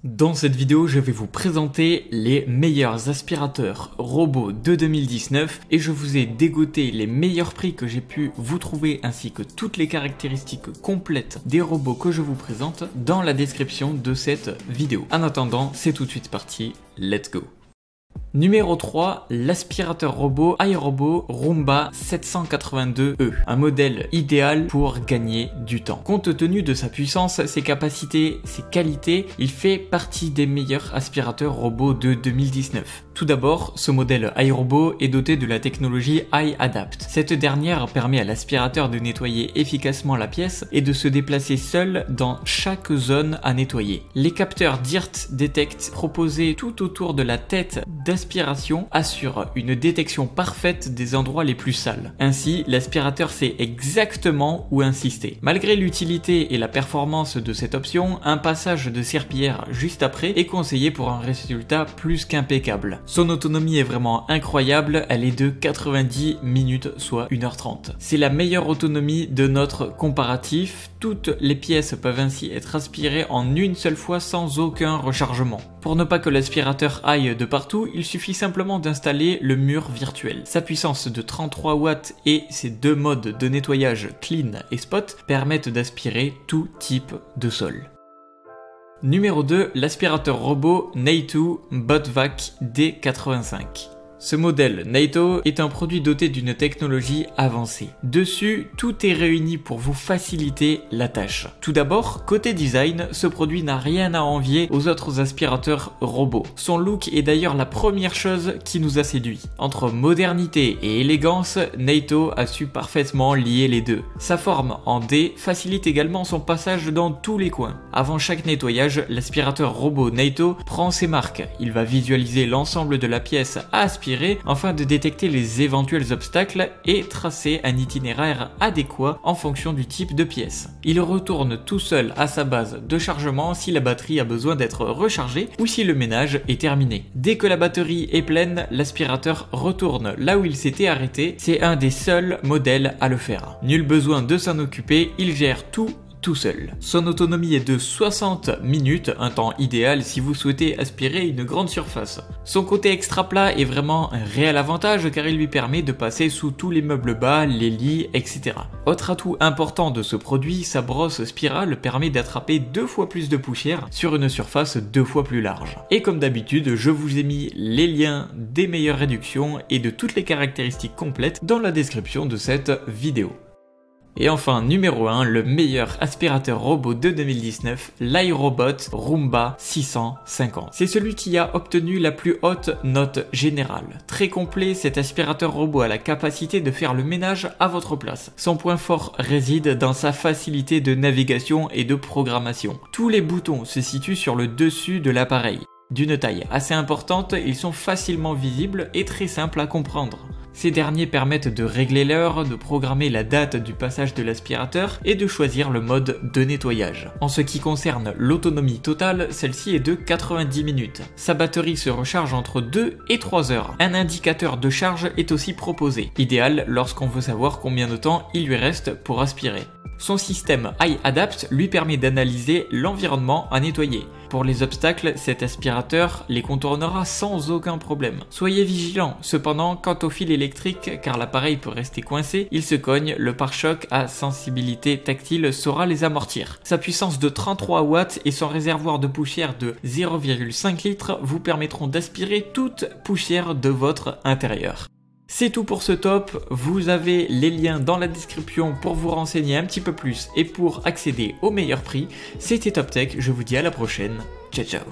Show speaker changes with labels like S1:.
S1: Dans cette vidéo, je vais vous présenter les meilleurs aspirateurs robots de 2019 et je vous ai dégoté les meilleurs prix que j'ai pu vous trouver ainsi que toutes les caractéristiques complètes des robots que je vous présente dans la description de cette vidéo. En attendant, c'est tout de suite parti, let's go! Numéro 3, l'aspirateur robot iRobot Roomba 782E, un modèle idéal pour gagner du temps. Compte tenu de sa puissance, ses capacités, ses qualités, il fait partie des meilleurs aspirateurs robots de 2019. Tout d'abord, ce modèle iRobot est doté de la technologie iAdapt. Cette dernière permet à l'aspirateur de nettoyer efficacement la pièce et de se déplacer seul dans chaque zone à nettoyer. Les capteurs DIRT Detect proposés tout autour de la tête d'aspiration assurent une détection parfaite des endroits les plus sales. Ainsi, l'aspirateur sait exactement où insister. Malgré l'utilité et la performance de cette option, un passage de serpillière juste après est conseillé pour un résultat plus qu'impeccable. Son autonomie est vraiment incroyable, elle est de 90 minutes, soit 1h30. C'est la meilleure autonomie de notre comparatif. Toutes les pièces peuvent ainsi être aspirées en une seule fois sans aucun rechargement. Pour ne pas que l'aspirateur aille de partout, il suffit simplement d'installer le mur virtuel. Sa puissance de 33 watts et ses deux modes de nettoyage clean et spot permettent d'aspirer tout type de sol. Numéro 2, l'aspirateur robot Naito BotVac D85. Ce modèle Naito est un produit doté d'une technologie avancée. Dessus, tout est réuni pour vous faciliter la tâche. Tout d'abord, côté design, ce produit n'a rien à envier aux autres aspirateurs robots. Son look est d'ailleurs la première chose qui nous a séduit. Entre modernité et élégance, Naito a su parfaitement lier les deux. Sa forme en D facilite également son passage dans tous les coins. Avant chaque nettoyage, l'aspirateur robot Naito prend ses marques. Il va visualiser l'ensemble de la pièce à aspirer afin de détecter les éventuels obstacles et tracer un itinéraire adéquat en fonction du type de pièce. Il retourne tout seul à sa base de chargement si la batterie a besoin d'être rechargée ou si le ménage est terminé. Dès que la batterie est pleine, l'aspirateur retourne là où il s'était arrêté. C'est un des seuls modèles à le faire. Nul besoin de s'en occuper, il gère tout seul. Son autonomie est de 60 minutes, un temps idéal si vous souhaitez aspirer une grande surface. Son côté extra plat est vraiment un réel avantage car il lui permet de passer sous tous les meubles bas, les lits, etc. Autre atout important de ce produit, sa brosse spirale permet d'attraper 2 fois plus de poussière sur une surface 2 fois plus large. Et comme d'habitude, je vous ai mis les liens des meilleures réductions et de toutes les caractéristiques complètes dans la description de cette vidéo. Et enfin, numéro 1, le meilleur aspirateur robot de 2019, l'iRobot Roomba 650. C'est celui qui a obtenu la plus haute note générale. Très complet, cet aspirateur robot a la capacité de faire le ménage à votre place. Son point fort réside dans sa facilité de navigation et de programmation. Tous les boutons se situent sur le dessus de l'appareil. D'une taille assez importante, ils sont facilement visibles et très simples à comprendre. Ces derniers permettent de régler l'heure, de programmer la date du passage de l'aspirateur et de choisir le mode de nettoyage. En ce qui concerne l'autonomie totale, celle-ci est de 90 minutes. Sa batterie se recharge entre 2 et 3 heures. Un indicateur de charge est aussi proposé, idéal lorsqu'on veut savoir combien de temps il lui reste pour aspirer. Son système iAdapt lui permet d'analyser l'environnement à nettoyer. Pour les obstacles, cet aspirateur les contournera sans aucun problème. Soyez vigilants cependant quant au fil électrique car l'appareil peut rester coincé, il se cogne, le pare-choc à sensibilité tactile saura les amortir. Sa puissance de 33 watts et son réservoir de poussière de 0,5 litres vous permettront d'aspirer toute poussière de votre intérieur. C'est tout pour ce top, vous avez les liens dans la description pour vous renseigner un petit peu plus et pour accéder au meilleur prix. C'était Top Tech, je vous dis à la prochaine, ciao ciao.